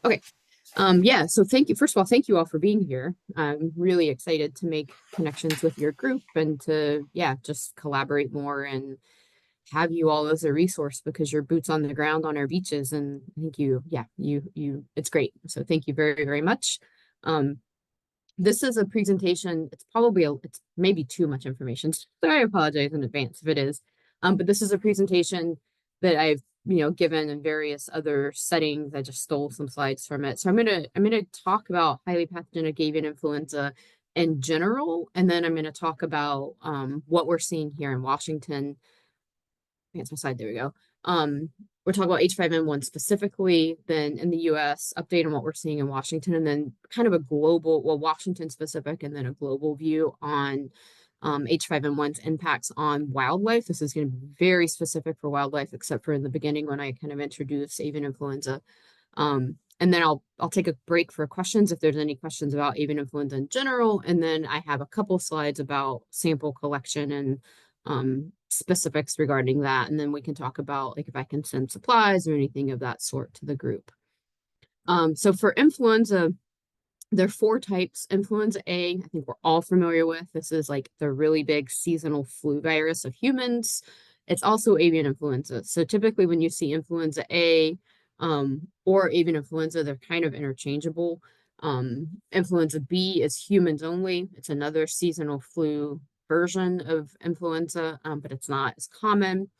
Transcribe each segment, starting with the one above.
Okay. Yeah, so first of all, thank you all for being here. I'm really excited to make connections with your group and to, yeah, just collaborate more and have you all as a resource because you're boots on the ground on our beaches. And I think it's great. So thank you very, very much. Um, this is a presentation. It's maybe too much information. So I apologize in advance if it is. But this is a presentation that I've given in various other settings. I just stole some slides from it. So I'm gonna talk about highly pathogenic avian influenza in general, and then I'm gonna talk about what we're seeing here in Washington. That's my slide. There we go. We're talking about H5N1 specifically, then in the US, update on what we're seeing in Washington, and then kind of a global, well, Washington specific, and then a global view on H5N1's impacts on wildlife. This is going to be very specific for wildlife, except for in the beginning when I kind of introduced avian influenza. And then I'll take a break for questions if there's any questions about avian influenza in general. And then I have a couple slides about sample collection and specifics regarding that. And then we can talk about like if I can send supplies or anything of that sort to the group. So for influenza, there are 4 types. Influenza A, I think we're all familiar with. This is like the really big seasonal flu virus of humans. It's also avian influenza. So typically when you see influenza A or avian influenza, they're kind of interchangeable. Influenza B is humans only. It's another seasonal flu version of influenza, but it's not as common.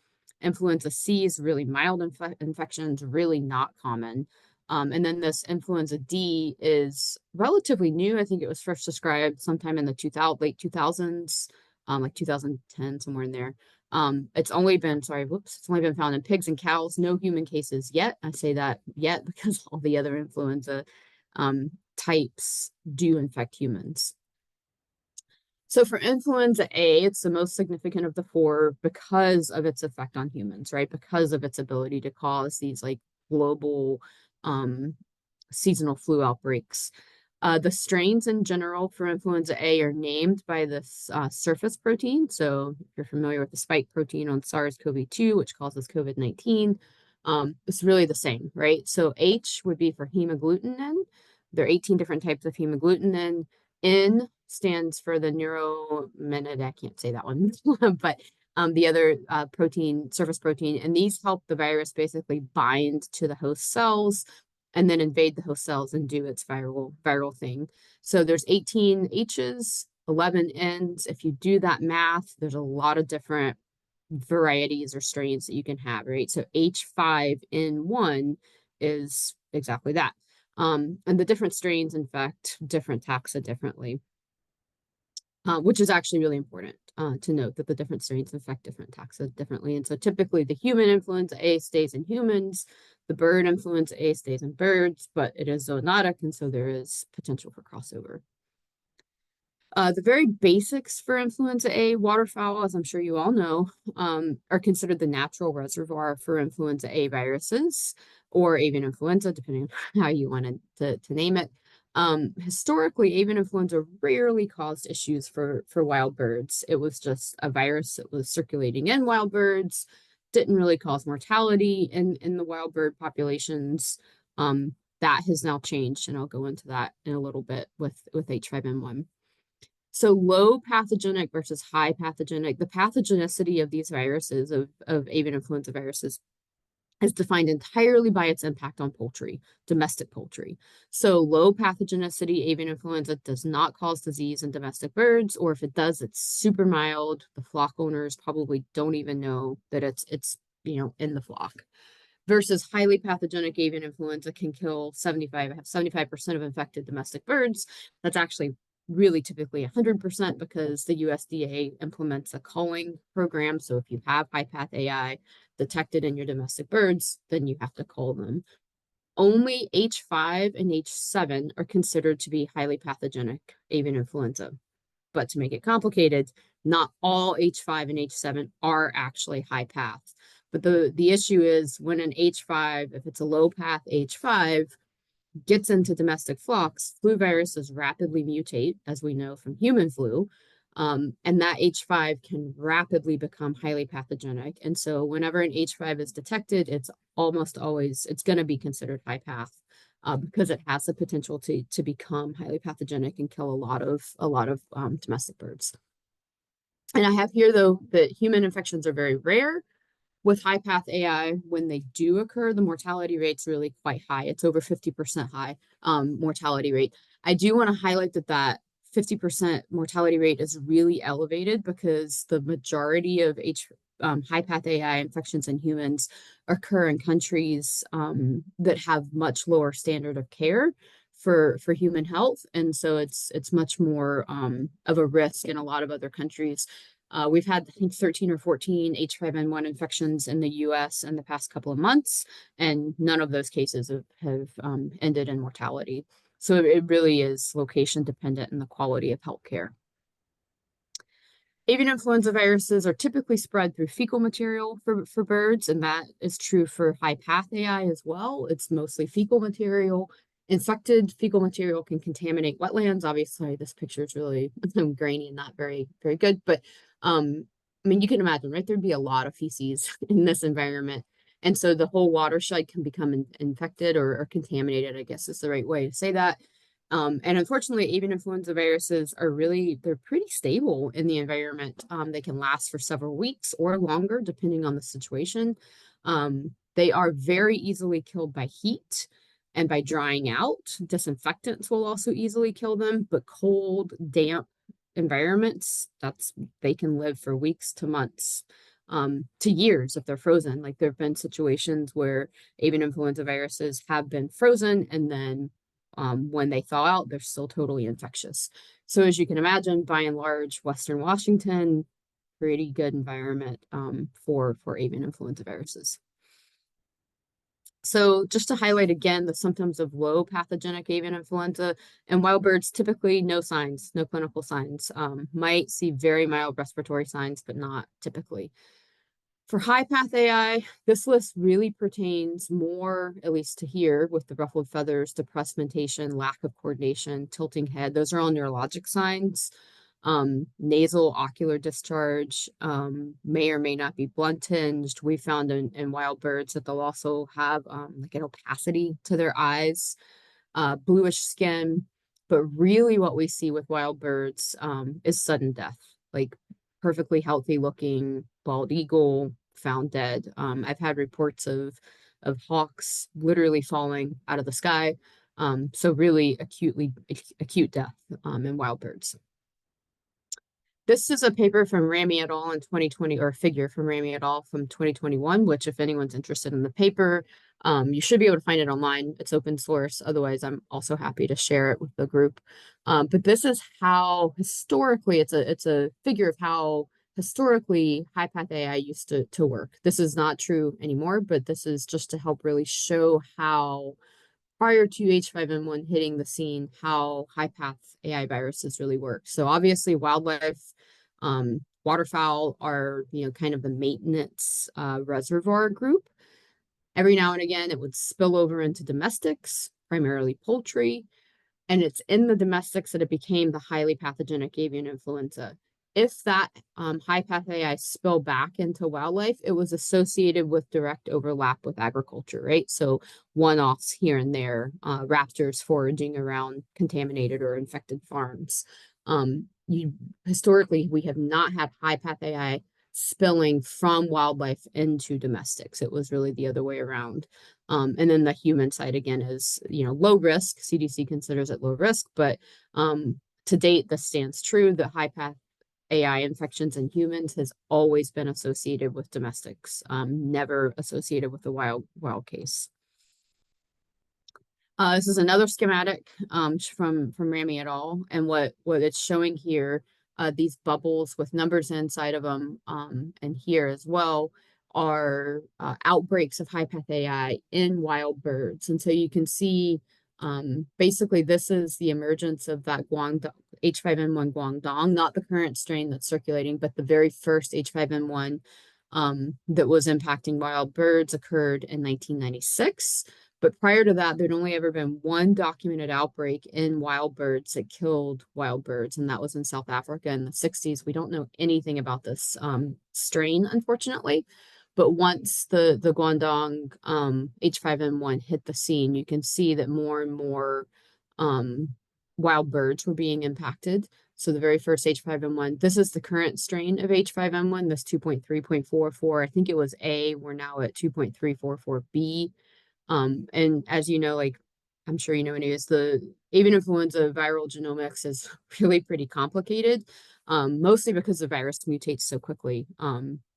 Influenza C is really mild infections, really not common. And then this influenza D is relatively new. I think it was first described sometime in the late 2000s, like 2010, somewhere in there. It's only been found in pigs and cows, no human cases yet. I say that yet because all the other influenza types do infect humans. So for influenza A, it's the most significant of the 4 because of its effect on humans, right? Because of its ability to cause these like global seasonal flu outbreaks. The strains in general for influenza A are named by this surface protein. So if you're familiar with the spike protein on SARS-CoV-2, which causes COVID-19, it's really the same, right? So H would be for hemagglutinin. There are 18 different types of hemagglutinin. N stands for the neurominid, I can't say that one, but the other protein, surface protein, and these help the virus basically bind to the host cells and then invade the host cells and do its viral thing. So there's 18 H's, 11 N's. If you do that math, there's a lot of different varieties or strains that you can have, right? So H5N1 is exactly that. And the different strains infect different taxa differently. Which is actually really important to note that the different strains infect different taxa differently. And so typically the human influenza A stays in humans, the bird influenza A stays in birds, but it is zoonotic, and so there is potential for crossover. The very basics for influenza A, waterfowl, as I'm sure you all know, are considered the natural reservoir for influenza A viruses or avian influenza, depending on how you wanted to name it. Historically, avian influenza rarely caused issues for wild birds. It was just a virus that was circulating in wild birds, didn't really cause mortality in the wild bird populations. That has now changed, and I'll go into that in a little bit with H5N1. So low pathogenic versus high pathogenic, the pathogenicity of these viruses, of avian influenza viruses, is defined entirely by its impact on poultry, domestic poultry. So low pathogenicity avian influenza does not cause disease in domestic birds, or if it does, it's super mild. The flock owners probably don't even know that it's in the flock. Versus highly pathogenic avian influenza can kill 75% of infected domestic birds. That's actually really typically 100% because the USDA implements a culling program. So if you have high path AI detected in your domestic birds, then you have to cull them. Only H5 and H7 are considered to be highly pathogenic avian influenza. But to make it complicated, not all H5 and H7 are actually high path. But the issue is when an H5, if it's a low path H5, gets into domestic flocks, flu viruses rapidly mutate, as we know from human flu, and that H5 can rapidly become highly pathogenic. And so whenever an H5 is detected, it's almost always, it's going to be considered high path because it has the potential to become highly pathogenic and kill a lot of domestic birds. And I have here, though, that human infections are very rare. With high path AI, when they do occur, the mortality rate's really quite high. It's over 50% high mortality rate. I do want to highlight that 50% mortality rate is really elevated because the majority of high path AI infections in humans occur in countries that have much lower standard of care for human health, and so it's much more of a risk in a lot of other countries. We've had, I think, 13 or 14 H5N1 infections in the US in the past couple of months, and none of those cases have ended in mortality. So it really is location dependent in the quality of healthcare. Avian influenza viruses are typically spread through fecal material for birds, and that is true for high path AI as well. It's mostly fecal material. Infected fecal material can contaminate wetlands. Obviously, this picture is really grainy and not very, very good. But I mean, you can imagine, right? There'd be a lot of feces in this environment. And so the whole watershed can become infected or contaminated, I guess is the right way to say that. And unfortunately, avian influenza viruses they're pretty stable in the environment. They can last for several weeks or longer, depending on the situation. They are very easily killed by heat and by drying out. Disinfectants will also easily kill them, but cold, damp environments, they can live for weeks to months, to years if they're frozen. Like there have been situations where avian influenza viruses have been frozen, and then when they thaw out, they're still totally infectious. So as you can imagine, by and large, Western Washington, pretty good environment for avian influenza viruses. So just to highlight again the symptoms of low pathogenic avian influenza, in wild birds, typically no signs, no clinical signs. Might see very mild respiratory signs, but not typically. For high path AI, this list really pertains more, at least to here, with the ruffled feathers, depressed mentation, lack of coordination, tilting head. Those are all neurologic signs. Nasal ocular discharge may or may not be blunt tinged. We found in wild birds that they'll also have like an opacity to their eyes, bluish skin. But really what we see with wild birds is sudden death, like perfectly healthy looking bald eagle found dead. I've had reports of hawks literally falling out of the sky. So really acute death in wild birds. This is a paper from Ramy et al. In 2020, or a figure from Ramy et al. From 2021, which if anyone's interested in the paper, you should be able to find it online. It's open source. Otherwise, I'm also happy to share it with the group. But this is how historically, it's a figure of how historically high path AI used to work. This is not true anymore, but this is just to help really show how prior to H5N1 hitting the scene, how high path AI viruses really work. So obviously wildlife, waterfowl are, kind of the maintenance reservoir group. Every now and again, it would spill over into domestics, primarily poultry. And it's in the domestics that it became the highly pathogenic avian influenza. If that high path AI spill back into wildlife, it was associated with direct overlap with agriculture, right? So one-offs here and there, raptors foraging around contaminated or infected farms. Historically, we have not had high path AI spilling from wildlife into domestics. It was really the other way around. And then the human side, again, is, low risk. CDC considers it low risk, but to date, this stands true. The high path AI infections in humans has always been associated with domestics, never associated with the wild case. This is another schematic from Ramy et al. And what it's showing here, these bubbles with numbers inside of them, and here as well, are outbreaks of high path AI in wild birds. And so you can see basically this is the emergence of that H5N1 Guangdong, not the current strain that's circulating, but the very first H5N1 that was impacting wild birds occurred in 1996. But prior to that, there'd only ever been one documented outbreak in wild birds that killed wild birds, and that was in South Africa in the 60s. We don't know anything about this strain, unfortunately. But once the Guangdong H5N1 hit the scene, you can see that more and more wild birds were being impacted. So the very first H5N1, this is the current strain of H5N1, this 2.3.44. I think it was A. We're now at 2.344B. And as you know, like I'm sure you know, anyways, the avian influenza viral genomics is really pretty complicated, mostly because the virus mutates so quickly,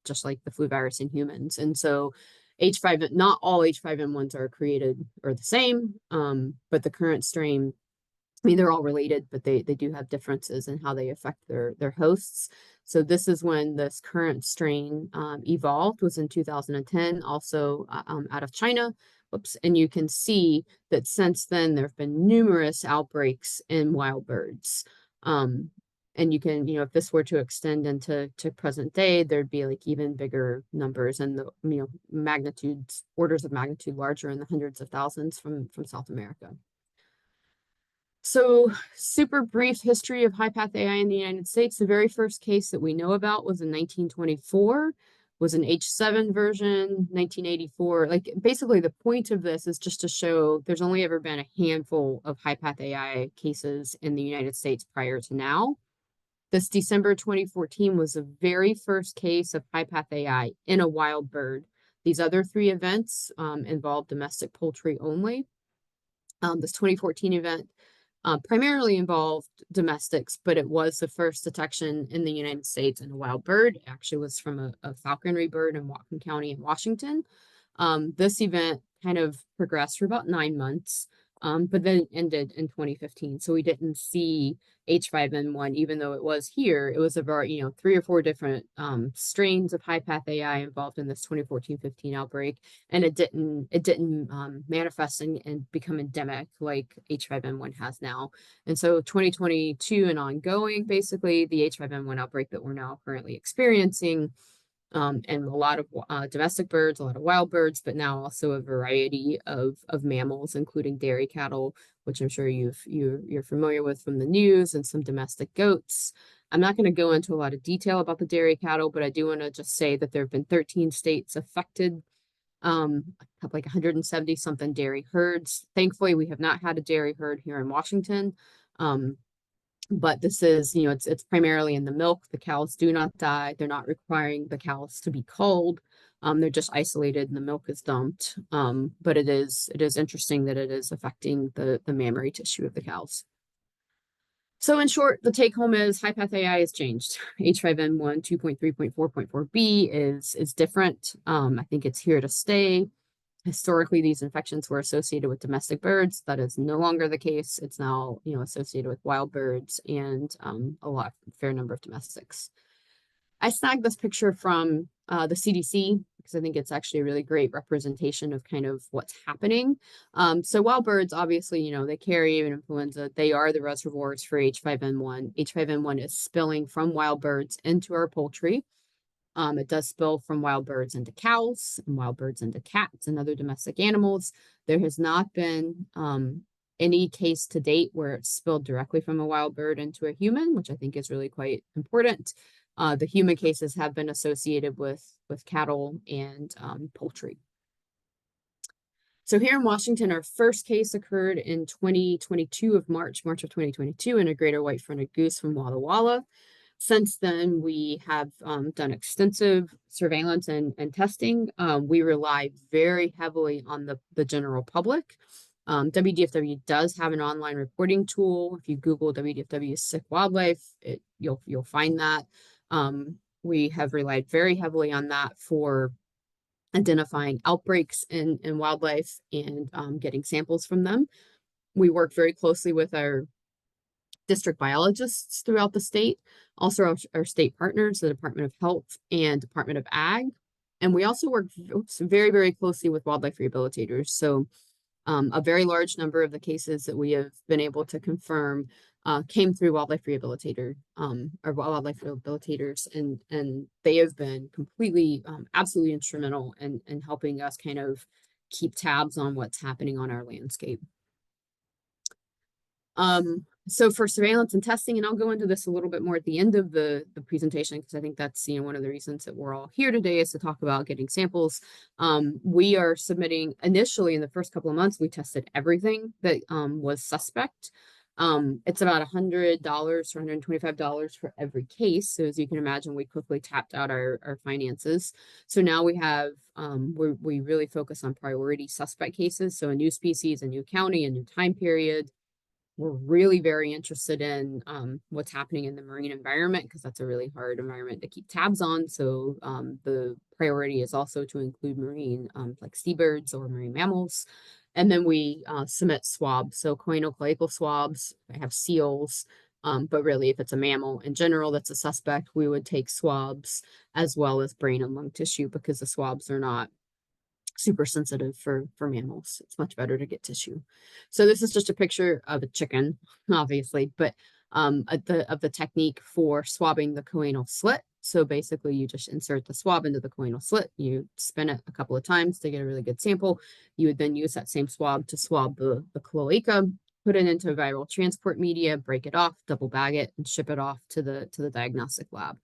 just like the flu virus in humans. And so not all H5N1s are created or the same, but the current strain, I mean, they're all related, but they do have differences in how they affect their hosts. So this is when this current strain evolved, was in 2010, also out of China. Oops. And you can see that since then, there have been numerous outbreaks in wild birds. And you can, if this were to extend into present day, there'd be like even bigger numbers and the, magnitudes, orders of magnitude larger in the hundreds of thousands from South America. So super brief history of high path AI in the United States. The very first case that we know about was in 1924, was an H7 version, 1984. Like basically the point of this is just to show there's only ever been a handful of high path AI cases in the United States prior to now. This December 2014 was the very first case of high path AI in a wild bird. These other three events involved domestic poultry only. This 2014 event primarily involved domestics, but it was the first detection in the United States in a wild bird. It actually was from a falconry bird in Whatcom County in Washington. This event kind of progressed for about 9 months, but then ended in 2015. So we didn't see H5N1, even though it was here. It was about 3 or 4 different strains of high path AI involved in this 2014-15 outbreak, and it didn't manifest and become endemic like H5N1 has now. And so 2022 and ongoing, basically the H5N1 outbreak that we're now currently experiencing. And a lot of domestic birds, a lot of wild birds, but now also a variety of mammals, including dairy cattle, which I'm sure you're familiar with from the news, and some domestic goats. I'm not going to go into a lot of detail about the dairy cattle, but I do want to just say that there have been 13 states affected, like 170 something dairy herds. Thankfully, we have not had a dairy herd here in Washington. But this is, it's primarily in the milk. The cows do not die. They're not requiring the cows to be culled. They're just isolated and the milk is dumped. But it is interesting that it is affecting the mammary tissue of the cows. So in short, the take home is high path AI has changed. H5N1 2.3.4.4b is different. I think it's here to stay. Historically, these infections were associated with domestic birds. That is no longer the case. It's now, associated with wild birds and a fair number of domestics. I snagged this picture from the CDC because I think it's actually a really great representation of kind of what's happening. So wild birds, obviously, they carry avian influenza. They are the reservoirs for H5N1. H5N1 is spilling from wild birds into our poultry. It does spill from wild birds into cows and wild birds into cats and other domestic animals. There has not been any case to date where it's spilled directly from a wild bird into a human, which I think is really quite important. The human cases have been associated with cattle and poultry. So here in Washington, our first case occurred in 2022 of March of 2022 in a greater white-fronted goose from Walla Walla. Since then, we have done extensive surveillance and testing. We rely very heavily on the general public. WDFW does have an online reporting tool. If you Google WDFW sick wildlife, you'll find that. We have relied very heavily on that for identifying outbreaks in wildlife and getting samples from them. We work very closely with our district biologists throughout the state, also our state partners, the Department of Health and Department of Ag. And we also work very, very closely with wildlife rehabilitators. So a very large number of the cases that we have been able to confirm came through wildlife rehabilitators, and they have been completely, absolutely instrumental in helping us kind of keep tabs on what's happening on our landscape. So for surveillance and testing, and I'll go into this a little bit more at the end of the presentation, because I think that's, one of the reasons that we're all here today is to talk about getting samples. We are submitting initially in the first couple of months, we tested everything that was suspect. It's about $100 or $125 for every case. So as you can imagine, we quickly tapped out our finances. So now we have, we really focus on priority suspect cases. So a new species, a new county, a new time period. We're really very interested in what's happening in the marine environment, because that's a really hard environment to keep tabs on. So the priority is also to include marine, like seabirds or marine mammals. And then we submit swabs, so choanal swabs. I have seals, but really if it's a mammal in general that's a suspect, we would take swabs as well as brain and lung tissue, because the swabs are not super sensitive for mammals. It's much better to get tissue. So this is just a picture of a chicken, obviously, but of the technique for swabbing the choanal slit. So basically you just insert the swab into the choanal slit, you spin it a couple of times to get a really good sample. You would then use that same swab to swab the cloaca, put it into a viral transport media, break it off, double bag it, and ship it off to the diagnostic lab.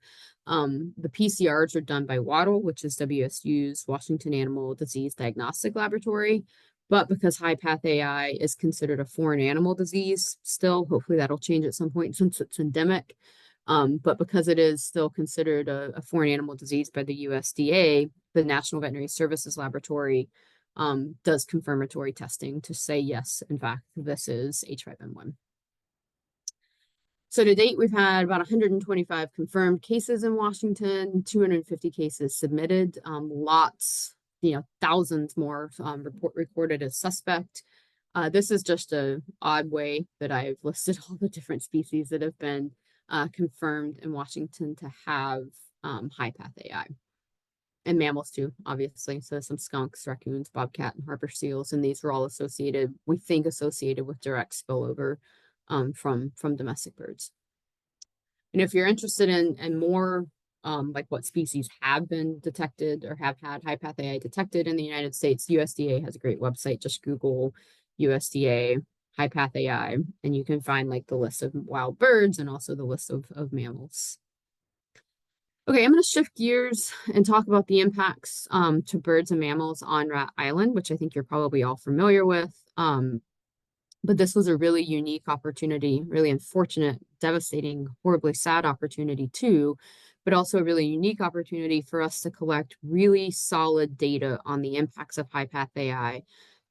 The PCRs are done by Waddle, which is WSU's Washington Animal Disease Diagnostic Laboratory. But because high path AI is considered a foreign animal disease, still, hopefully that'll change at some point since it's endemic. But because it is still considered a foreign animal disease by the USDA, the National Veterinary Services Laboratory does confirmatory testing to say, yes, in fact, this is H5N1. So to date, we've had about 125 confirmed cases in Washington, 250 cases submitted, lots, thousands more recorded as suspect. This is just an odd way that I've listed all the different species that have been confirmed in Washington to have high path AI. And mammals too, obviously. So some skunks, raccoons, bobcat, and harbor seals, and these were all associated, we think, with direct spillover from domestic birds. And if you're interested in more, like what species have been detected or have had high path AI detected in the United States, USDA has a great website. Just Google USDA high path AI, and you can find like the list of wild birds and also the list of mammals. Okay, I'm going to shift gears and talk about the impacts to birds and mammals on Rat Island, which I think you're probably all familiar with. But this was a really unique opportunity, really unfortunate, devastating, horribly sad opportunity too, but also a really unique opportunity for us to collect really solid data on the impacts of high path AI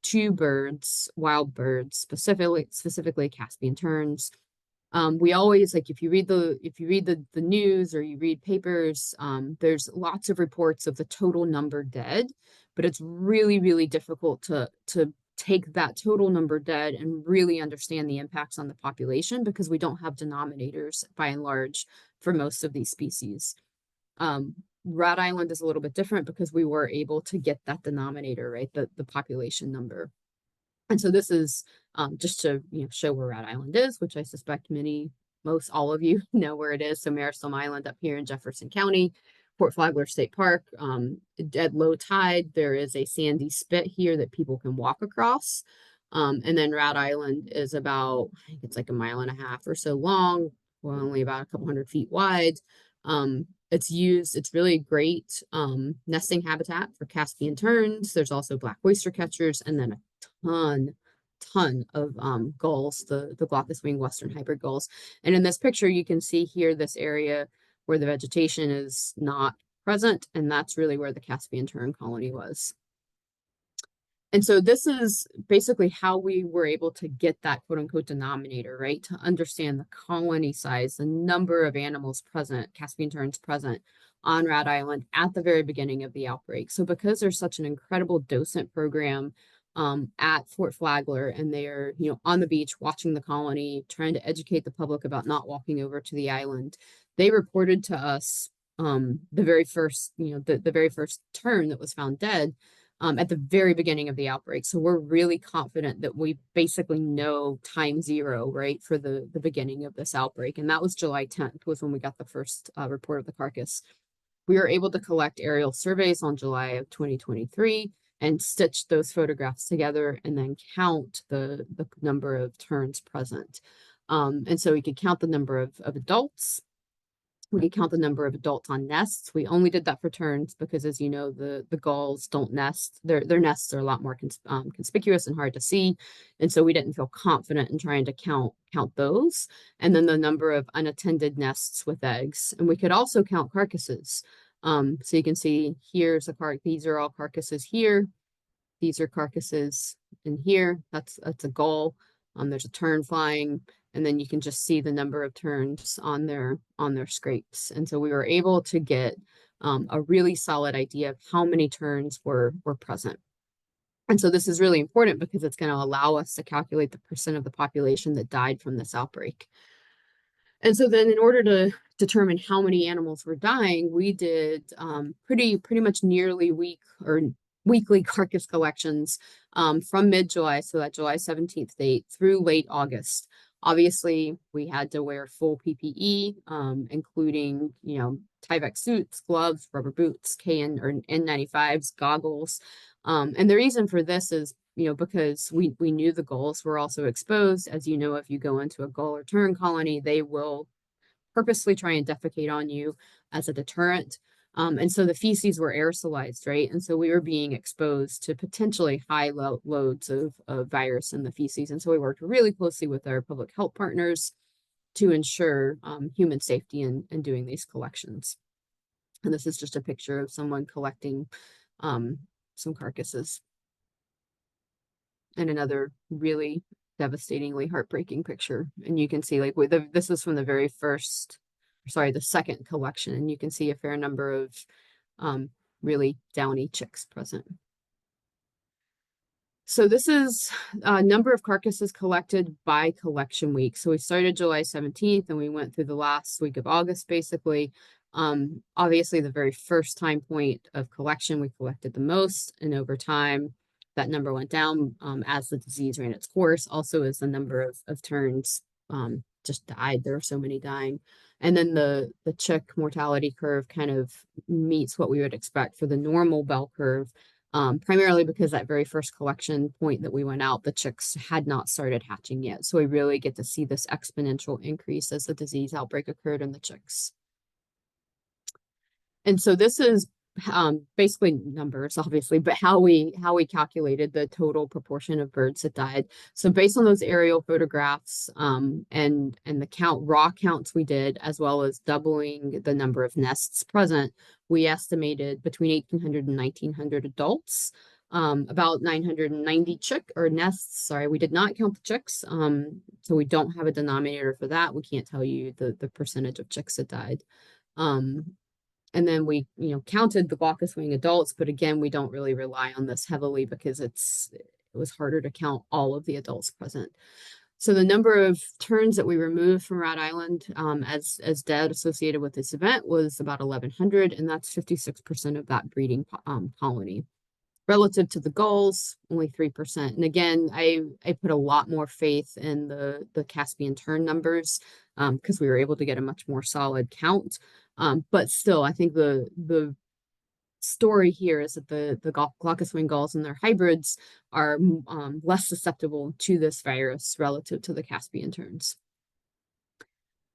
to birds, wild birds, specifically Caspian terns. We always, like, if you read the news or you read papers, there's lots of reports of the total number dead, but it's really, really difficult to take that total number dead and really understand the impacts on the population, because we don't have denominators by and large for most of these species. Rat Island is a little bit different because we were able to get that denominator, right? The population number. And so this is just to show where Rat Island is, which I suspect most all of you know where it is. So Maristome Island up here in Jefferson County, Fort Flagler State Park. At low tide, there is a sandy spit here that people can walk across. And then Rat Island is about, I think it's like 1.5 miles or so long, well, only about a couple 100 feet wide. It's really great nesting habitat for Caspian terns. There's also black oyster catchers, and then a ton of gulls, the glaucous wing western hybrid gulls. And in this picture, you can see here this area where the vegetation is not present, and that's really where the Caspian tern colony was. And so this is basically how we were able to get that quote unquote denominator, right? To understand the colony size, the number of animals present, Caspian terns present on Rat Island at the very beginning of the outbreak. So because there's such an incredible docent program at Fort Flagler, and they're, on the beach watching the colony, trying to educate the public about not walking over to the island, they reported to us the very first, the very first tern that was found dead at the very beginning of the outbreak. So we're really confident that we basically know time zero, right, for the beginning of this outbreak. And that was July 10th was when we got the first report of the carcass. We were able to collect aerial surveys on July of 2023 and stitch those photographs together and then count the number of terns present. And so we could count the number of adults. We could count the number of adults on nests. We only did that for terns because, as you know, the gulls don't nest. Their nests are a lot more conspicuous and hard to see, and so we didn't feel confident in trying to count those. And then the number of unattended nests with eggs, and we could also count carcasses. So you can see here's these are all carcasses here. These are carcasses in here. That's a gull. There's a tern flying, and then you can just see the number of terns on their scrapes. And so we were able to get a really solid idea of how many terns were present. And so this is really important because it's going to allow us to calculate the percent of the population that died from this outbreak. And so then in order to determine how many animals were dying, we did pretty much nearly weekly carcass collections from mid-July, so that July 17th date, through late August. Obviously, we had to wear full PPE, including, Tyvek suits, gloves, rubber boots, KN or N95s, goggles. And the reason for this is, because we knew the gulls were also exposed. As you know, if you go into a gull or tern colony, they will purposely try and defecate on you as a deterrent. And so the feces were aerosolized, right? And so we were being exposed to potentially high loads of virus in the feces. And so we worked really closely with our public health partners to ensure human safety in doing these collections. And this is just a picture of someone collecting some carcasses. And another really devastatingly heartbreaking picture. And you can see, like, this is from the second collection, and you can see a fair number of really downy chicks present. So this is a number of carcasses collected by collection week. So we started July 17th and we went through the last week of August, basically. Obviously, the very first time point of collection, we collected the most, and over time, that number went down as the disease ran its course. Also, as the number of terns just died, there were so many dying. And then the chick mortality curve kind of meets what we would expect for the normal bell curve, primarily because that very first collection point that we went out, the chicks had not started hatching yet. So we really get to see this exponential increase as the disease outbreak occurred in the chicks. And so this is basically numbers, obviously, but how we calculated the total proportion of birds that died. So based on those aerial photographs and the raw counts we did, as well as doubling the number of nests present, we estimated between 1,800 and 1,900 adults, about 990 nests. Sorry, we did not count the chicks, so we don't have a denominator for that. We can't tell you the percentage of chicks that died. And then we, counted the glaucous wing adults, but again, we don't really rely on this heavily because it was harder to count all of the adults present. So the number of terns that we removed from Rat Island as dead associated with this event was about 1,100, and that's 56% of that breeding colony. Relative to the gulls, only 3%. And again, I put a lot more faith in the Caspian tern numbers because we were able to get a much more solid count. But still, I think the story here is that the glaucous wing gulls and their hybrids are less susceptible to this virus relative to the Caspian terns.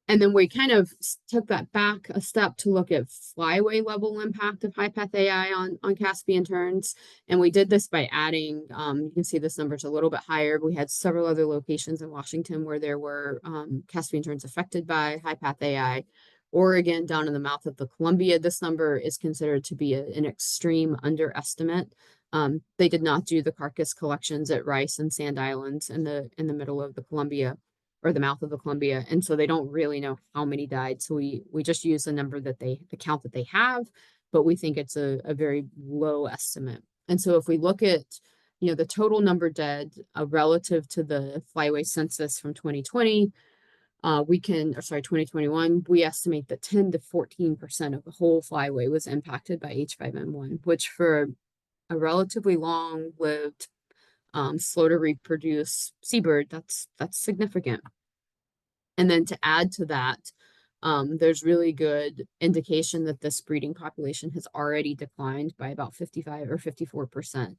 And then we kind of took that back a step to look at flyway level impact of high path AI on Caspian terns. And we did this by adding, you can see this number is a little bit higher. We had several other locations in Washington where there were Caspian terns affected by high path AI. Oregon, down in the mouth of the Columbia, this number is considered to be an extreme underestimate. They did not do the carcass collections at Rice and Sand Islands in the middle of the Columbia, or the mouth of the Columbia, and so they don't really know how many died. So we just use the number the count that they have, but we think it's a very low estimate. And so if we look at the total number dead relative to the flyway census from 2020, 2021, we estimate that 10 to 14% of the whole flyway was impacted by H5N1, which for a relatively long-lived, slow to reproduce seabird, that's significant. And then to add to that, there's really good indication that this breeding population has already declined by about 55 or 54%.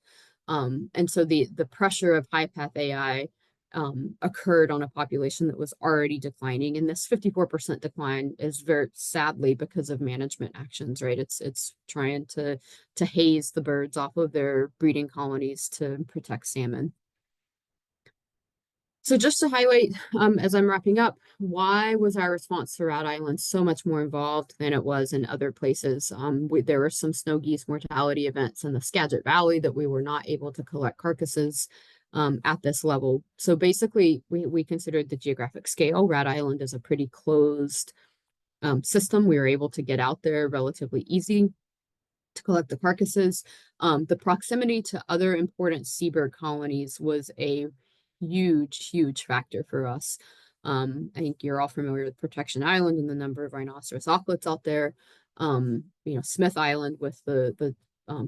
And so the pressure of high path AI occurred on a population that was already declining. And this 54% decline is very sadly because of management actions, right? It's trying to haze the birds off of their breeding colonies to protect salmon. So just to highlight, as I'm wrapping up, why was our response to Rhode Island so much more involved than it was in other places? There were some snow geese mortality events in the Skagit Valley that we were not able to collect carcasses at this level. So basically, we considered the geographic scale. Rhode Island is a pretty closed system. We were able to get out there relatively easy to collect the carcasses. The proximity to other important seabird colonies was a huge factor for us. I think you're all familiar with Protection Island and the number of rhinoceros auklets out there. Smith Island with the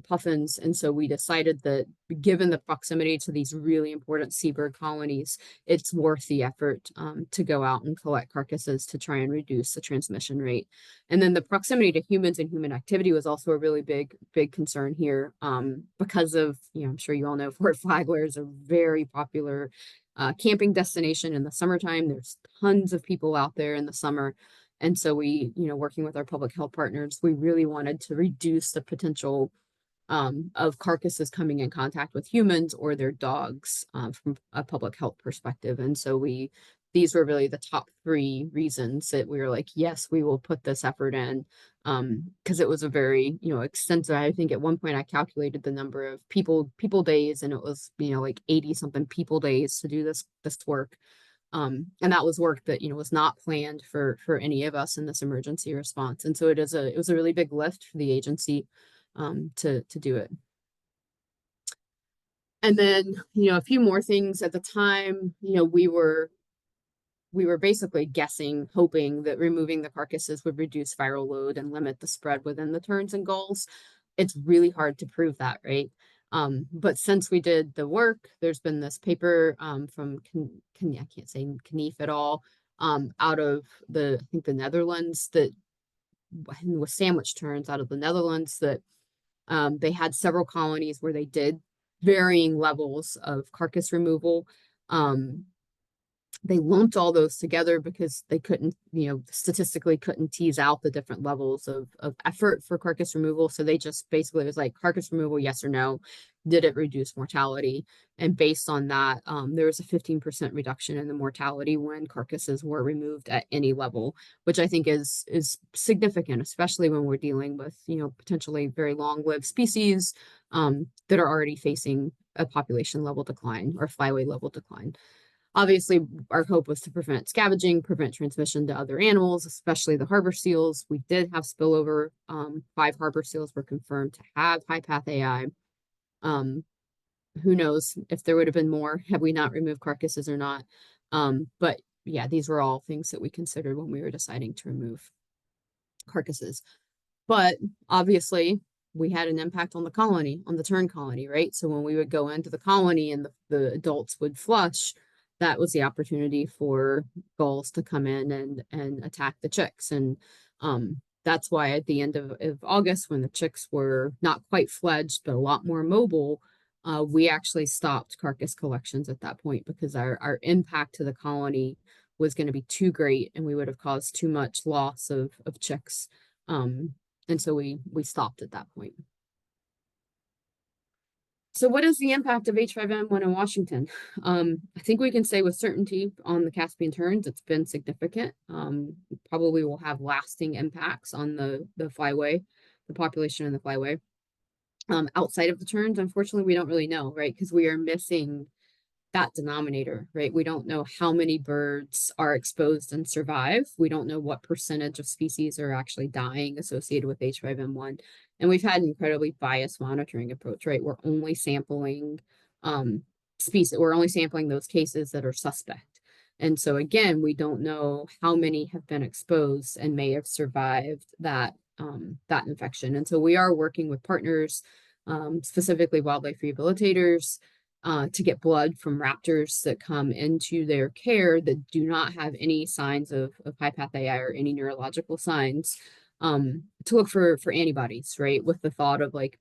puffins. And so we decided that given the proximity to these really important seabird colonies, it's worth the effort to go out and collect carcasses to try and reduce the transmission rate. And then the proximity to humans and human activity was also a really big concern here because of, I'm sure you all know Fort Flagler is a very popular camping destination in the summertime. There's tons of people out there in the summer. And so we, working with our public health partners, we really wanted to reduce the potential of carcasses coming in contact with humans or their dogs from a public health perspective. And so these were really the top 3 reasons that we were like, yes, we will put this effort in because it was a very, extensive. I think at one point I calculated the number of people days, and it was, like 80 something people days to do this work. And that was work that, was not planned for any of us in this emergency response. And so it was a really big lift for the agency to do it. And then, a few more things at the time, we were basically guessing, hoping that removing the carcasses would reduce viral load and limit the spread within the terns and gulls. It's really hard to prove that, right? But since we did the work, there's been this paper from I can't say Knief at all, out of I think the Netherlands, that with sandwich terns out of the Netherlands, that they had several colonies where they did varying levels of carcass removal. They lumped all those together because they couldn't, statistically couldn't tease out the different levels of effort for carcass removal. So they just basically was like carcass removal, yes or no. Did it reduce mortality? And based on that, there was a 15% reduction in the mortality when carcasses were removed at any level, which I think is significant, especially when we're dealing with, potentially very long-lived species that are already facing a population level decline or flyway level decline. Obviously, our hope was to prevent scavenging, prevent transmission to other animals, especially the harbor seals. We did have spillover. 5 harbor seals were confirmed to have high path AI. Who knows if there would have been more had we not removed carcasses or not. But yeah, these were all things that we considered when we were deciding to remove carcasses. But obviously, we had an impact on the colony, on the tern colony, right? So when we would go into the colony and the adults would flush, that was the opportunity for gulls to come in and attack the chicks. And that's why at the end of August, when the chicks were not quite fledged, but a lot more mobile, we actually stopped carcass collections at that point because our impact to the colony was going to be too great and we would have caused too much loss of chicks. And so we stopped at that point. So what is the impact of H5N1 in Washington? I think we can say with certainty on the Caspian terns, it's been significant. Probably will have lasting impacts on the flyway, the population in the flyway. Outside of the terns, unfortunately, we don't really know, right? Because we are missing that denominator, right? We don't know how many birds are exposed and survive. We don't know what percentage of species are actually dying associated with H5N1. And we've had an incredibly biased monitoring approach, right? We're only sampling species. We're only sampling those cases that are suspect. And so again, we don't know how many have been exposed and may have survived that infection. And so we are working with partners, specifically wildlife rehabilitators, to get blood from raptors that come into their care that do not have any signs of high path AI or any neurological signs, to look for antibodies, right? With the thought of like,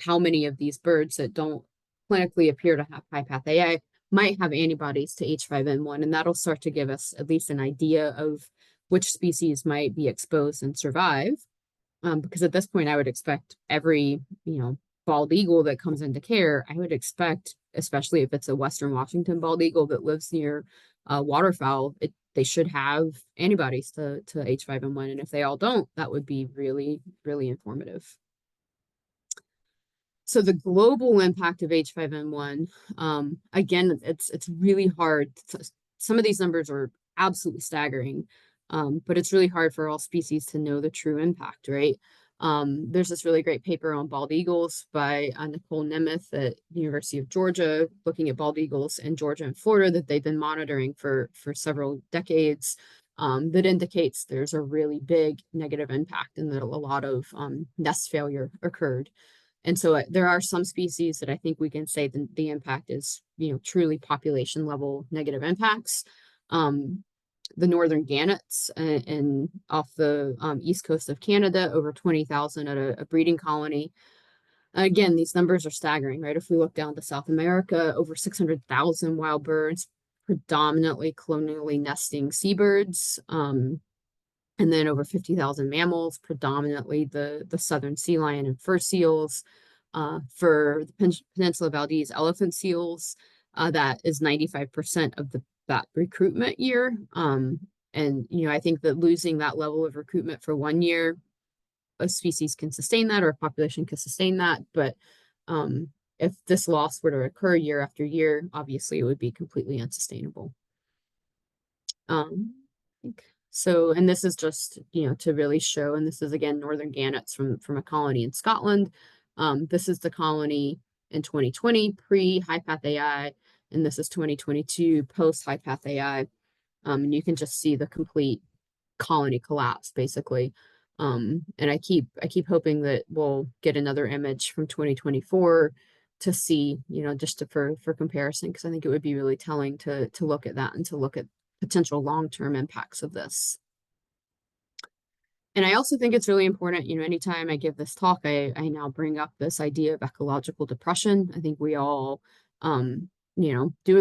how many of these birds that don't clinically appear to have high path AI might have antibodies to H5N1, and that'll start to give us at least an idea of which species might be exposed and survive. Because at this point, I would expect every, bald eagle that comes into care, I would expect, especially if it's a Western Washington bald eagle that lives near waterfowl, they should have antibodies to H5N1. And if they all don't, that would be really, really informative. So the global impact of H5N1, again, it's really hard. Some of these numbers are absolutely staggering, but it's really hard for all species to know the true impact, right? There's this really great paper on bald eagles by Nicole Nemeth at the University of Georgia, looking at bald eagles in Georgia and Florida that they've been monitoring for several decades, that indicates there's a really big negative impact and that a lot of nest failure occurred. And so there are some species that I think we can say the impact is, truly population level negative impacts. The northern gannets and off the east coast of Canada, over 20,000 at a breeding colony. Again, these numbers are staggering, right? If we look down to South America, over 600,000 wild birds, predominantly colonially nesting seabirds. And then over 50,000 mammals, predominantly the southern sea lion and fur seals. For the Peninsula Valdez elephant seals, that is 95% of that recruitment year. And, I think that losing that level of recruitment for 1 year, a species can sustain that or a population can sustain that. But if this loss were to occur year after year, obviously it would be completely unsustainable. I think so, and this is just, to really show, and this is again northern gannets from a colony in Scotland. This is the colony in 2020 pre-high path AI, and this is 2022 post-high path AI. And you can just see the complete colony collapse basically. And I keep hoping that we'll get another image from 2024 to see, just for comparison, because I think it would be really telling to look at that and to look at potential long-term impacts of this. And I also think it's really important, anytime I give this talk, I now bring up this idea of ecological depression. I think we all, doing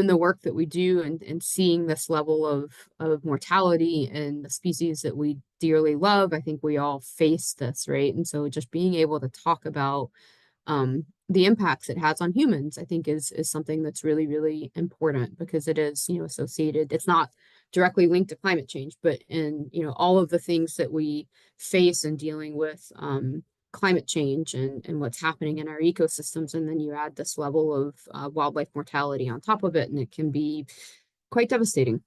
the work that we do and seeing this level of mortality in the species that we dearly love, I think we all face this, right? And so just being able to talk about the impacts it has on humans, I think is something that's really, really important, because it is, associated. It's not directly linked to climate change, but in, all of the things that we face in dealing with climate change and what's happening in our ecosystems. And then you add this level of wildlife mortality on top of it, and it can be quite devastating.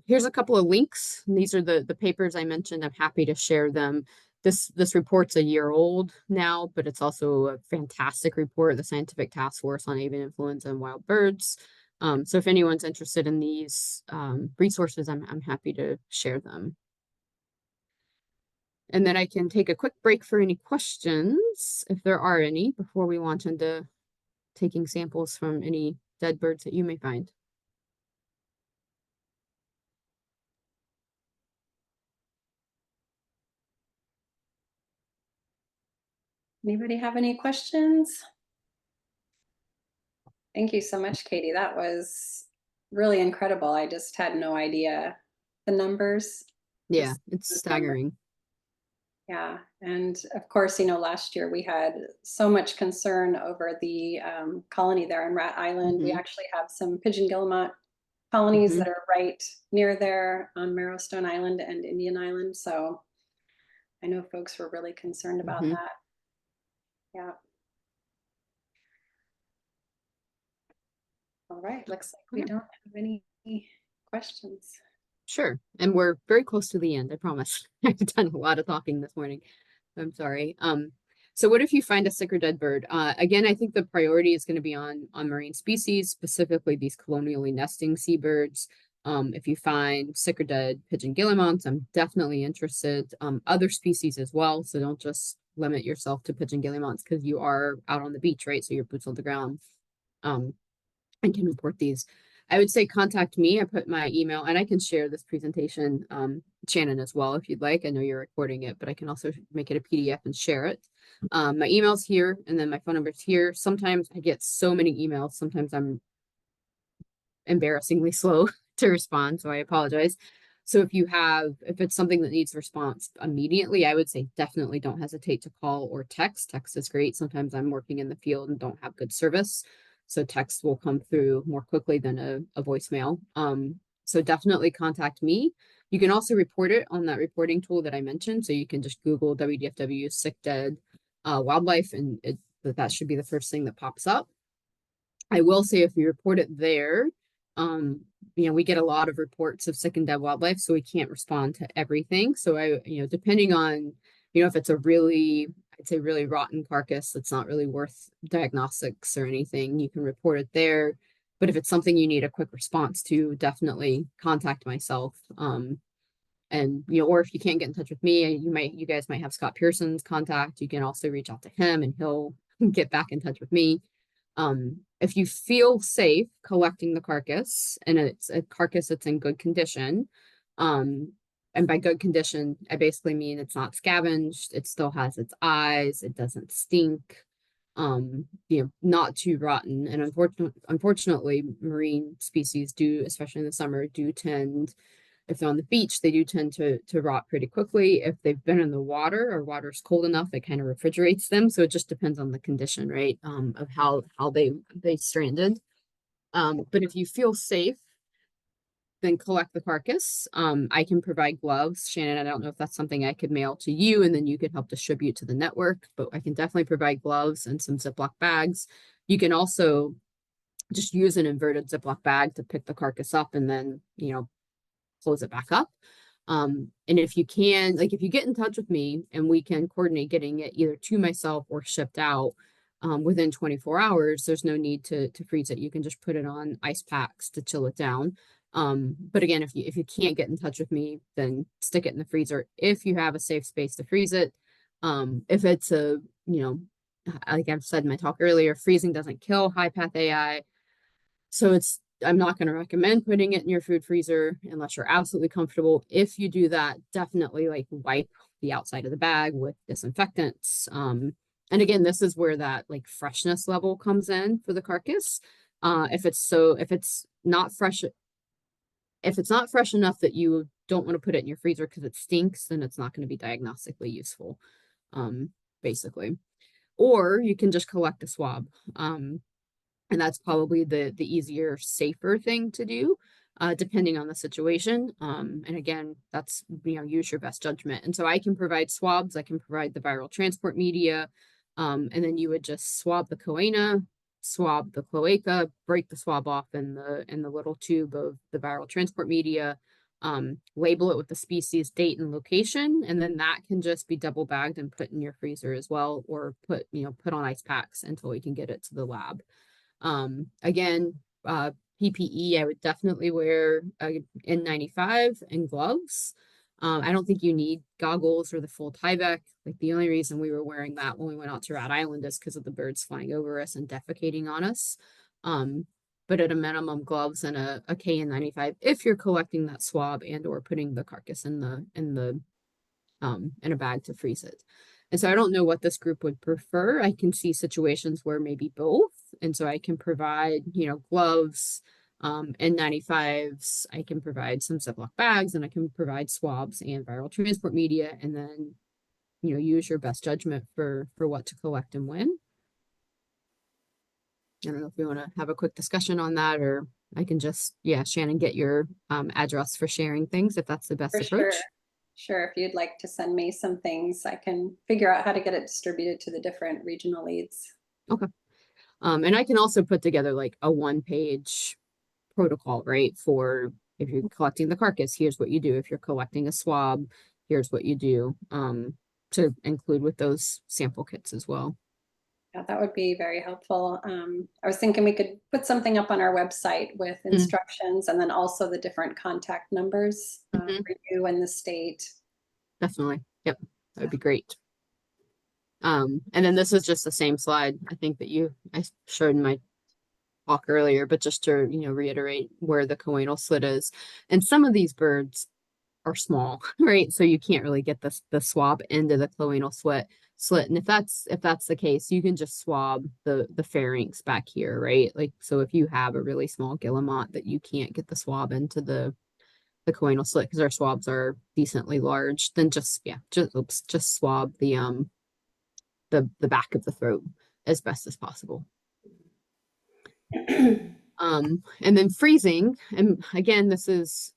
Here's a couple of links. These are the papers I mentioned. I'm happy to share them. This report's a year old now, but it's also a fantastic report, the Scientific Task Force on Avian Influenza in Wild Birds. So if anyone's interested in these resources, I'm happy to share them. And then I can take a quick break for any questions, if there are any, before we launch into taking samples from any dead birds that you may find. Anybody have any questions? Thank you so much, Katie. That was really incredible. I just had no idea the numbers. Yeah, it's staggering. Yeah, and of course, last year we had so much concern over the colony there in Rat Island. We actually have some pigeon guillemot colonies that are right near there on Marrowstone Island and Indian Island. So I know folks were really concerned about that. Yeah. All right, looks like we don't have any questions. Sure, and we're very close to the end, I promise. I've done a lot of talking this morning. I'm sorry. So what if you find a sick or dead bird? Again, I think the priority is going to be on marine species, specifically these colonially nesting seabirds. If you find sick or dead pigeon guillemots, I'm definitely interested. Other species as well, so don't just limit yourself to pigeon guillemots, because you are out on the beach, right? So your boots on the ground, and can report these. I would say contact me. I put my email, and I can share this presentation, Shannon, as well, if you'd like. I know you're recording it, but I can also make it a PDF and share it. My email's here, and then my phone number's here. Sometimes I get so many emails. Sometimes I'm embarrassingly slow to respond, so I apologize. So if it's something that needs response immediately, I would say definitely don't hesitate to call or text. Text is great. Sometimes I'm working in the field and don't have good service, so text will come through more quickly than a voicemail. So definitely contact me. You can also report it on that reporting tool that I mentioned. So you can just Google WDFW sick dead wildlife, and that should be the first thing that pops up. I will say if you report it there, we get a lot of reports of sick and dead wildlife, so we can't respond to everything. So depending on, if it's I'd say really rotten carcass that's not really worth diagnostics or anything, you can report it there. But if it's something you need a quick response to, definitely contact myself. Or if you can't get in touch with me, you guys might have Scott Pearson's contact. You can also reach out to him and he'll get back in touch with me. If you feel safe collecting the carcass and it's a carcass that's in good condition, and by good condition, I basically mean it's not scavenged, it still has its eyes, it doesn't stink, not too rotten. And unfortunately, marine species do, especially in the summer, do tend, if they're on the beach, they do tend to rot pretty quickly. If they've been in the water or water's cold enough, it kind of refrigerates them. So it just depends on the condition, right? Of how they stranded. But if you feel safe, then collect the carcass. I can provide gloves. Shannon, I don't know if that's something I could mail to you and then you could help distribute to the network, but I can definitely provide gloves and some Ziploc bags. You can also just use an inverted Ziploc bag to pick the carcass up and then, close it back up. And if you can, like if you get in touch with me and we can coordinate getting it either to myself or shipped out within 24 hours, there's no need to freeze it. You can just put it on ice packs to chill it down. But again, if you can't get in touch with me, then stick it in the freezer if you have a safe space to freeze it. If it's like I've said in my talk earlier, freezing doesn't kill high path AI. So I'm not going to recommend putting it in your food freezer unless you're absolutely comfortable. If you do that, definitely like wipe the outside of the bag with disinfectants. And again, this is where that like freshness level comes in for the carcass. If it's not fresh enough that you don't want to put it in your freezer because it stinks, then it's not going to be diagnostically useful, basically. Or you can just collect a swab. And that's probably the easier, safer thing to do, depending on the situation. And again, that's, use your best judgment. And so I can provide swabs, I can provide the viral transport media, and then you would just swab the choana, swab the cloaca, break the swab off in the little tube of the viral transport media, label it with the species, date, and location, and then that can just be double bagged and put in your freezer as well, or put on ice packs until we can get it to the lab. Again, PPE, I would definitely wear N95 and gloves. I don't think you need goggles or the full Tyvek. Like the only reason we were wearing that when we went out to Rat Island is because of the birds flying over us and defecating on us. But at a minimum, gloves and a KN95 if you're collecting that swab and or putting the carcass in a bag to freeze it. And so I don't know what this group would prefer. I can see situations where maybe both. And so I can provide, gloves, N95s. I can provide some Ziploc bags, and I can provide swabs and viral transport media, and then, use your best judgment for what to collect and when. I don't know if we want to have a quick discussion on that, or I can just, Shannon, get your address for sharing things if that's the best For approach. sure. Sure. If you'd like to send me some things, I can figure out how to get it distributed to the different regional leads. Okay. And I can also put together like a 1-page protocol, right? For if you're collecting the carcass, here's what you do. If you're collecting a swab, here's what you do, to include with those sample kits as well. Yeah, that would be very helpful. I was thinking we could put something up on our website with instructions and then also the different contact numbers for you and the state. Definitely. Yep. That would be great. And then this is just the same slide, I think, that I showed in my talk earlier, but just to, reiterate where the choanal slit is. And some of these birds are small, right? So you can't really get the swab into the choanal slit. And if that's the case, you can just swab the pharynx back here, right? Like, so if you have a really small guillemot that you can't get the swab into the choanal slit because our swabs are decently large, then just swab the back of the throat as best as possible. And then freezing, and again, it's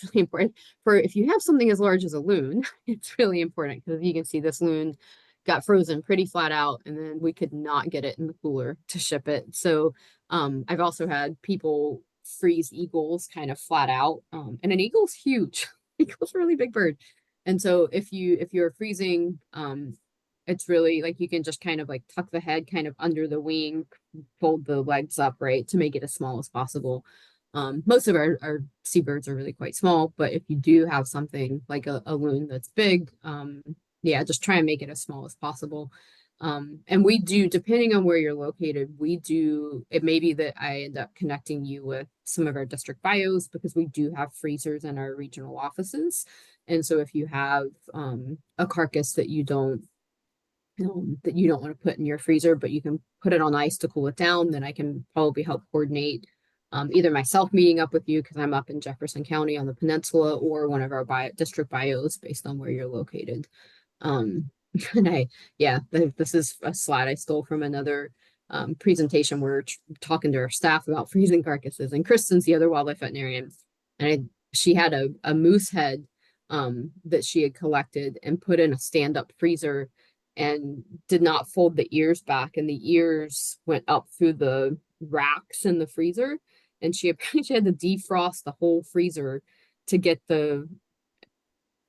really important for if you have something as large as a loon, it's really important because you can see this loon got frozen pretty flat out, and then we could not get it in the cooler to ship it. So I've also had people freeze eagles kind of flat out. And an eagle's huge. Eagle's a really big bird. And so if you're freezing, it's really like you can just kind of like tuck the head kind of under the wing, fold the legs up, right, to make it as small as possible. Most of our seabirds are really quite small, but if you do have something like a loon that's big, yeah, just try and make it as small as possible. And we do, depending on where you're located, it may be that I end up connecting you with some of our district bios because we do have freezers in our regional offices. And so if you have a carcass that you don't want to put in your freezer, but you can put it on ice to cool it down, then I can probably help coordinate either myself meeting up with you because I'm up in Jefferson County on the peninsula, or one of our district bios based on where you're located. Um, and this is a slide I stole from another presentation where we're talking to our staff about freezing carcasses, and Kristen's the other wildlife veterinarian, and she had a moose head that she had collected and put in a stand-up freezer and did not fold the ears back, and the ears went up through the racks in the freezer, and she apparently had to defrost the whole freezer to get the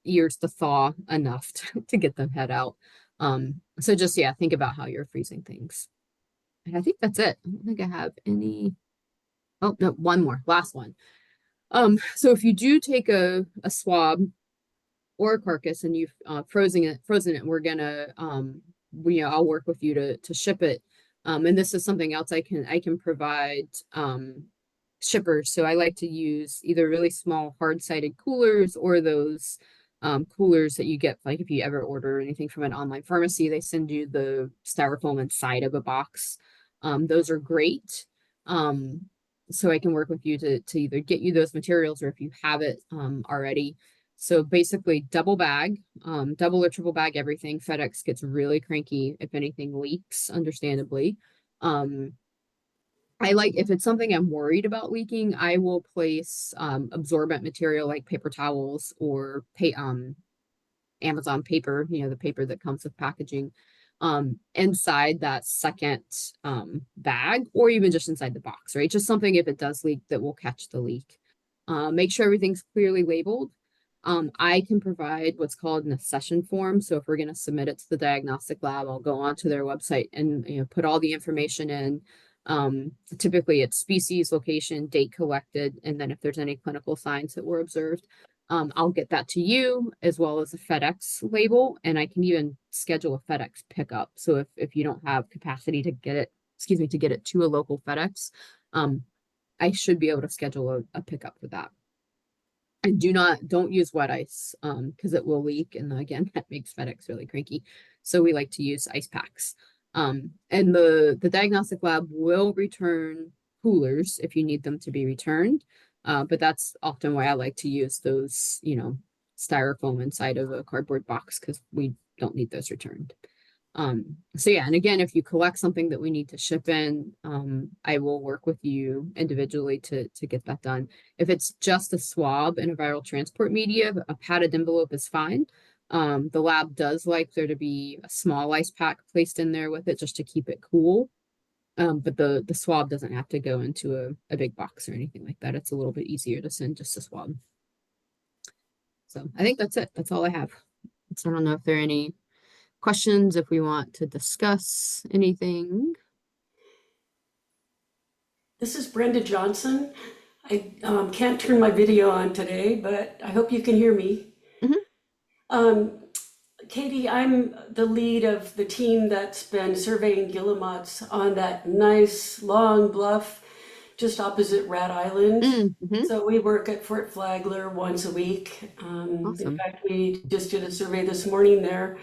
ears to thaw enough to get them head out. So just think about how you're freezing things. And I think that's it. I don't think I have any. Oh no, one more, last one. So if you do take a swab or a carcass and you've frozen it, we're gonna I'll work with you to ship it. And this is something else I can provide shippers. So I like to use either really small hard-sided coolers or those coolers that you get, like if you ever order anything from an online pharmacy, they send you the styrofoam inside of a box. Those are great. So I can work with you to either get you those materials, or if you have it already. So basically double or triple bag everything. FedEx gets really cranky if anything leaks, understandably. If it's something I'm worried about leaking, I will place absorbent material like paper towels or Amazon paper, the paper that comes with packaging, inside that second bag, or even just inside the box, right? Just something, if it does leak, that will catch the leak. Make sure everything's clearly labeled. I can provide what's called an accession form. So if we're going to submit it to the diagnostic lab, I'll go onto their website and put all the information in. Typically it's species, location, date collected, and then if there's any clinical signs that were observed, I'll get that to you, as well as a FedEx label, and I can even schedule a FedEx pickup. So if you don't have capacity to get it to a local FedEx, I should be able to schedule a pickup for that. And don't use wet ice because it will leak, and again that makes FedEx really cranky. So we like to use ice packs. And the diagnostic lab will return coolers if you need them to be returned. But that's often why I like to use those, styrofoam inside of a cardboard box, because we don't need those returned. And again, if you collect something that we need to ship in, I will work with you individually to get that done. If it's just a swab and a viral transport media, a padded envelope is fine. The lab does like there to be a small ice pack placed in there with it just to keep it cool. But the swab doesn't have to go into a big box or anything like that. It's a little bit easier to send just a swab. So I think that's it. That's all I have. So I don't know if there are any questions, if we want to discuss anything. This is Brenda Johnson. I can't turn my video on today, but I hope you can hear me. Katie, I'm the lead of the team that's been surveying guillemots on that nice long bluff just opposite Rat Island. Mm-hmm. So we work at Fort Flagler once a week. In Awesome. fact, we just did a survey this morning there.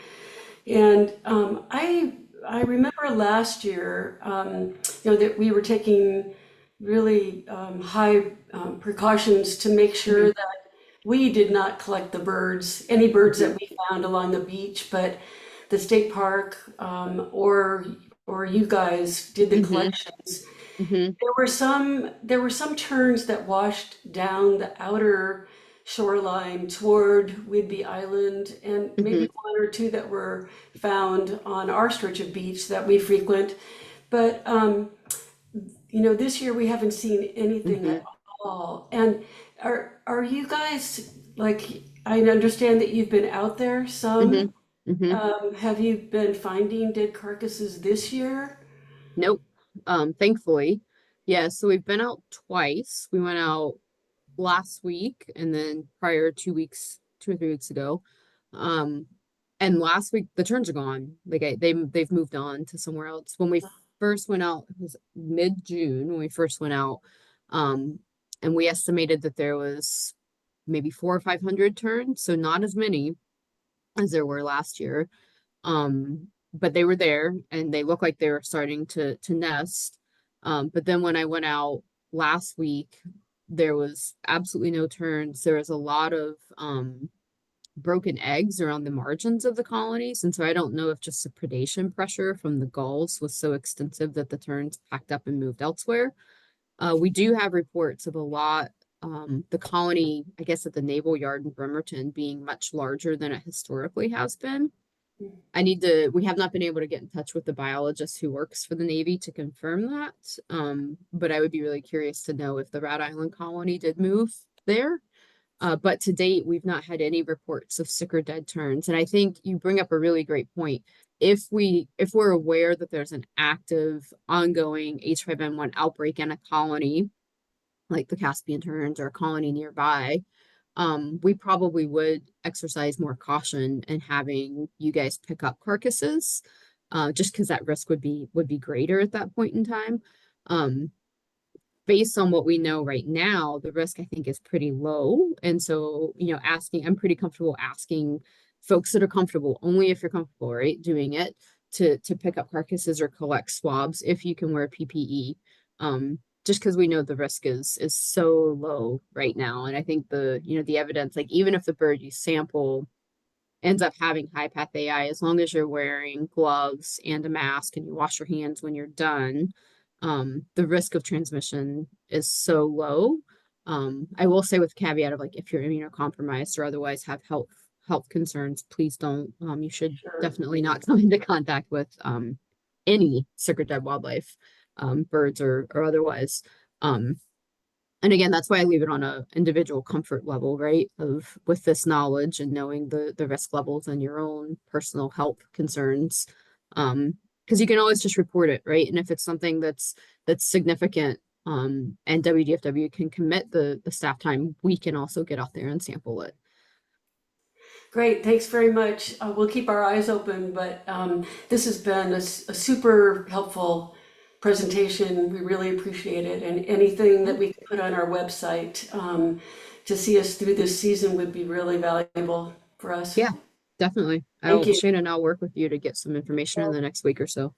And I remember last year, that we were taking really high precautions to make sure Mm-hmm. that we did not collect the birds, any birds that we found along the beach, but the state park or you guys did the Mm-hmm. collections. Mm-hmm. There were some terns that washed down the outer shoreline toward Whidbey Island, and maybe Mm-hmm. one or two that were found on our stretch of beach that we frequent. But this year we haven't seen anything Mm-hmm. at all. And are you guys like? I understand that you've been out there Mm-hmm. some. Mm-hmm. Have you been finding dead carcasses this year? Nope. Thankfully. Yeah, so we've been out twice. We went out last week and then prior 2 weeks, 2 or 3 weeks ago. Um, and last week the terns are gone. Like they've moved on to somewhere else. When we first went out, it was mid-June when we first went out. Um, and we estimated that there was maybe 400 or 500 terns, so not as many as there were last year. But they were there and they looked like they were starting to nest. But then when I went out last week, there was absolutely no terns. There was a lot of broken eggs around the margins of the colonies. And so I don't know if just the predation pressure from the gulls was so extensive that the terns packed up and moved elsewhere. We do have reports of a lot, the colony, I guess, at the Naval Yard in Bremerton being much larger than it historically has been. We have not been able to get in touch with the biologist who works for the Navy to confirm that. But I would be really curious to know if the Rat Island colony did move there. But to date, we've not had any reports of sick or dead terns. And I think you bring up a really great point. If we're aware that there's an active, ongoing H5N1 outbreak in a colony, like the Caspian terns or a colony nearby, we probably would exercise more caution in having you guys pick up carcasses, just because that risk would be greater at that point in time. Um, Based on what we know right now, the risk I think is pretty low. And so, I'm pretty comfortable asking folks that are comfortable, only if you're comfortable, right, doing it, to pick up carcasses or collect swabs if you can wear PPE. Just because we know the risk is so low right now. And I think the evidence, like even if the bird you sample ends up having high path AI, as long as you're wearing gloves and a mask and you wash your hands when you're done, the risk of transmission is so low. I will say with caveat of like if you're immunocompromised or otherwise have health concerns, please don't. You should Sure. definitely not come into contact with any sick or dead wildlife, birds or otherwise. Um, and again, that's why I leave it on a individual comfort level, right? Of with this knowledge and knowing the risk levels and your own personal health concerns. Because you can always just report it, right? And if it's something that's significant, and WDFW can commit the staff time, we can also get out there and sample it. Great, thanks very much. We'll keep our eyes open, but this has been a super helpful presentation. We really appreciate it. And anything that we can put on our website to see us through this season would be really valuable for us. Yeah, definitely. Thank you. Shannon, I'll work with you to get some information in the next week or so.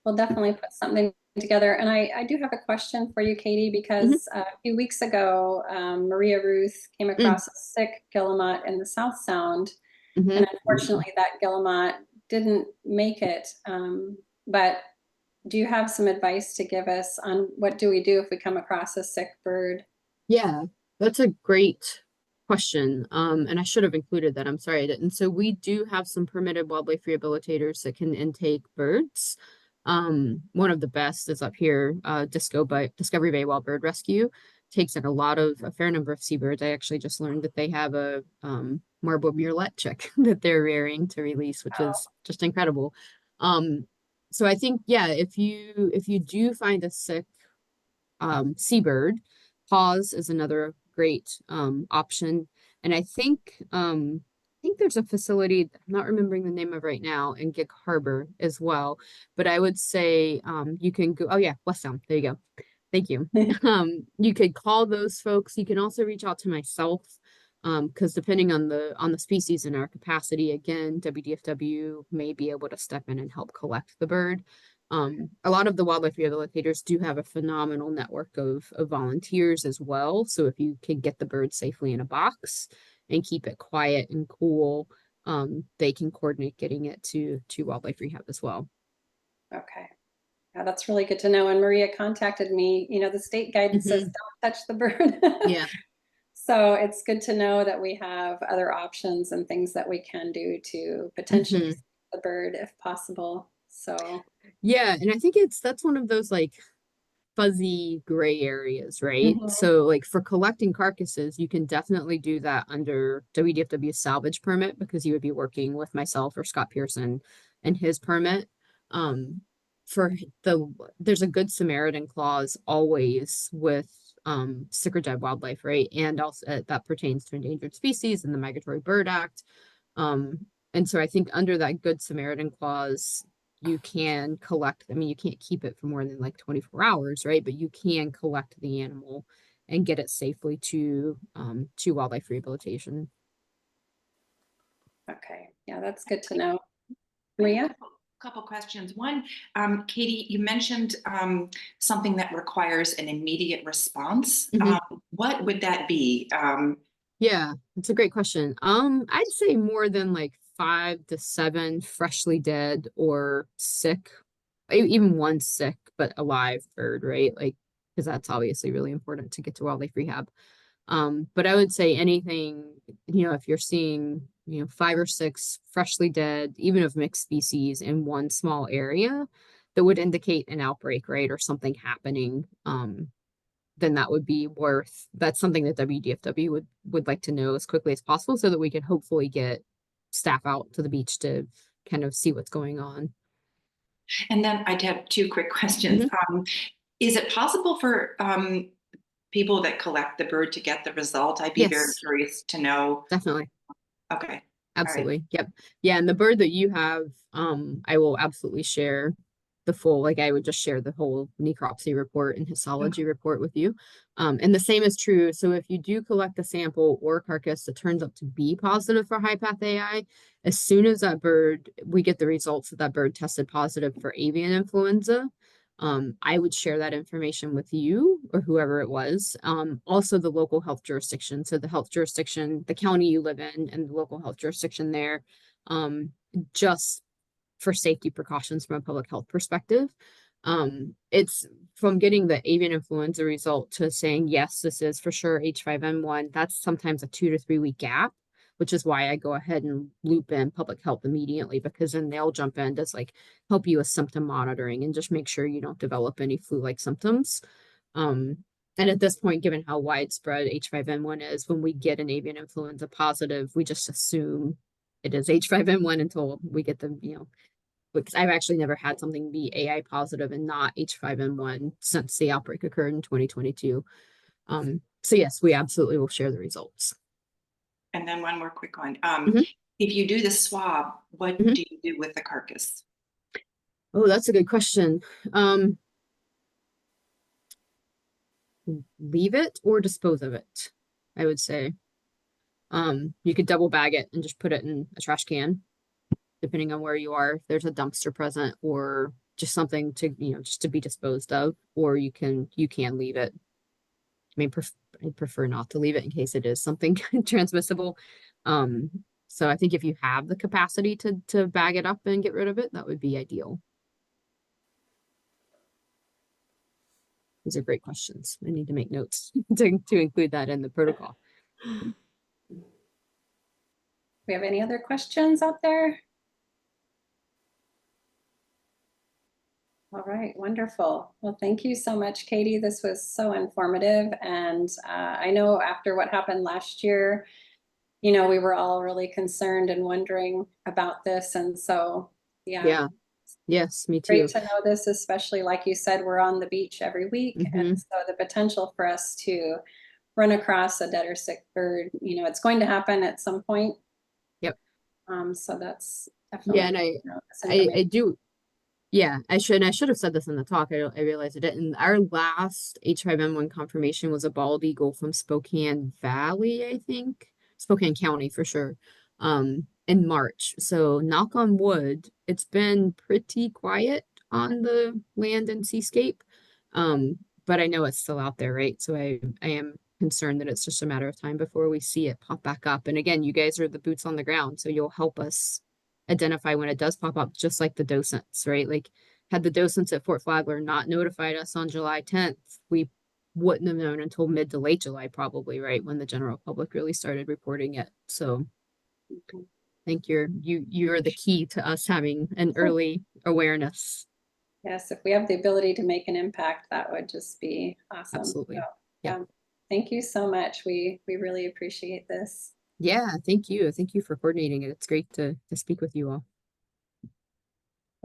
We'll definitely put something together. And I do have a question for you, Katie, because a few weeks ago, Maria Ruth came across a sick guillemot in the South Sound. And unfortunately, that guillemot didn't make it. But do you have some advice to give us on what do we do if we come across a sick bird? Yeah, that's a great question. And I should have included that. I'm sorry I didn't. So we do have some permitted wildlife rehabilitators that can intake birds. One of the best is up here, Discovery Bay Wild Bird Rescue takes in a fair number of seabirds. I actually just learned that they have a marbled murrelet chick that they're rearing to release, which is just incredible. So I think, yeah, if you do find a sick seabird, pause is another great option. And I think there's a facility I'm not remembering the name of right now in Gig Harbor as well. But I would say you can go, oh yeah, West Sound, there you go. Thank you. You could call those folks. You can also reach out to myself, because depending on the species and our capacity, again, WDFW may be able to step in and help collect the bird. A lot of the wildlife rehabilitators do have a phenomenal network of volunteers as well. So if you can get the bird safely in a box and keep it quiet and cool, they can coordinate getting it to wildlife rehab as well. Okay. Yeah, that's really good to know. And Maria contacted me, the state guidance says don't touch the bird. Yeah. So it's good to know that we have other options and things that we can do to potentially save the bird if possible. So yeah, and I think that's one of those like fuzzy gray areas, right? So like for collecting carcasses, you can definitely do that under WDFW salvage permit because you would be working with myself or Scott Pearson and his permit. For there's a Good Samaritan clause always with sick or dead wildlife, right? And also that pertains to endangered species and the Migratory Bird Act. And so I think under that Good Samaritan clause, you can collect, I mean, you can't keep it for more than like 24 hours, right? But you can collect the animal and get it safely to wildlife rehabilitation. okay, yeah, that's good to know. Maria? Couple questions. One, Katie, you mentioned something that requires an immediate response. What would that be? Yeah, it's a great question. I'd say more than like 5 to 7 freshly dead or sick, even one sick but alive bird, right? Like, because that's obviously really important to get to wildlife rehab. But I would say anything, if you're seeing, 5 or 6 freshly dead, even of mixed species in one small area, that would indicate an outbreak, right? Or something happening, then that's something that WDFW would like to know as quickly as possible so that we can hopefully get staff out to the beach to kind of see what's going on. And then I'd have 2 quick questions. Is it possible for people that collect the bird to get the result? I'd be very curious to know. Definitely. Okay. Absolutely. Right. Yep. Yeah. And the bird that you have, I will absolutely share the full, like I would just share the whole necropsy report and histology report with you. And the same is true. So if you do collect a sample or carcass that turns up to be positive for high path AI, as soon as we get the results that bird tested positive for avian influenza, I would share that information with you or whoever it was. Also the local health jurisdiction. So the health jurisdiction, the county you live in and the local health jurisdiction there, just for safety precautions from a public health perspective. It's from getting the avian influenza result to saying, yes, this is for sure H5N1. That's sometimes a 2 to 3 week gap, which is why I go ahead and loop in public health immediately, because then they'll jump in to like help you with symptom monitoring and just make sure you don't develop any flu-like symptoms. And at this point, given how widespread H5N1 is, when we get an avian influenza positive, we just assume it is H5N1 until we get the, because I've actually never had something be AI positive and not H5N1 since the outbreak occurred in 2022. So yes, we absolutely will share the results. And then one more quick one. If you do the swab, what do you do with the carcass? Oh, that's a good question. Leave it or dispose of it, I would say. You could double bag it and just put it in a trash can, depending on where you are, if there's a dumpster present or just something to, just to be disposed of, or you can leave it. I mean, I prefer not to leave it in case it is something transmissible. So I think if you have the capacity to bag it up and get rid of it, that would be ideal. These are great questions. I need to make notes to include that in the protocol. We have any other questions out there? All right, wonderful. Well, thank you so much, Katie. This was so informative. And I know after what happened last year, we were all really concerned and wondering about this. And so, yeah. Yes, me too. Great to know this, especially like you said, we're on the beach every week. And so the potential for us to run across a dead or sick bird, it's going to happen at some point. Yep. So that's definitely. Yeah, and I do. Yeah, I should have said this in the talk. I realized I didn't. Our last H5N1 confirmation was a bald eagle from Spokane Valley, I think. Spokane County for sure. In March. So knock on wood, it's been pretty quiet on the land and seascape. But I know it's still out there, right? So I am concerned that it's just a matter of time before we see it pop back up. And again, you guys are the boots on the ground, so you'll help us identify when it does pop up, just like the docents, right? Like, had the docents at Fort Flagler not notified us on July 10th, we wouldn't have known until mid to late July, probably, right? When the general public really started reporting it. So I think you're the key to us having an early awareness. Yes, if we have the ability to make an impact, that would just be awesome. Absolutely. So, Yeah. Thank you so much. We really appreciate this. Yeah, thank you. Thank you for coordinating it. It's great to speak with you all.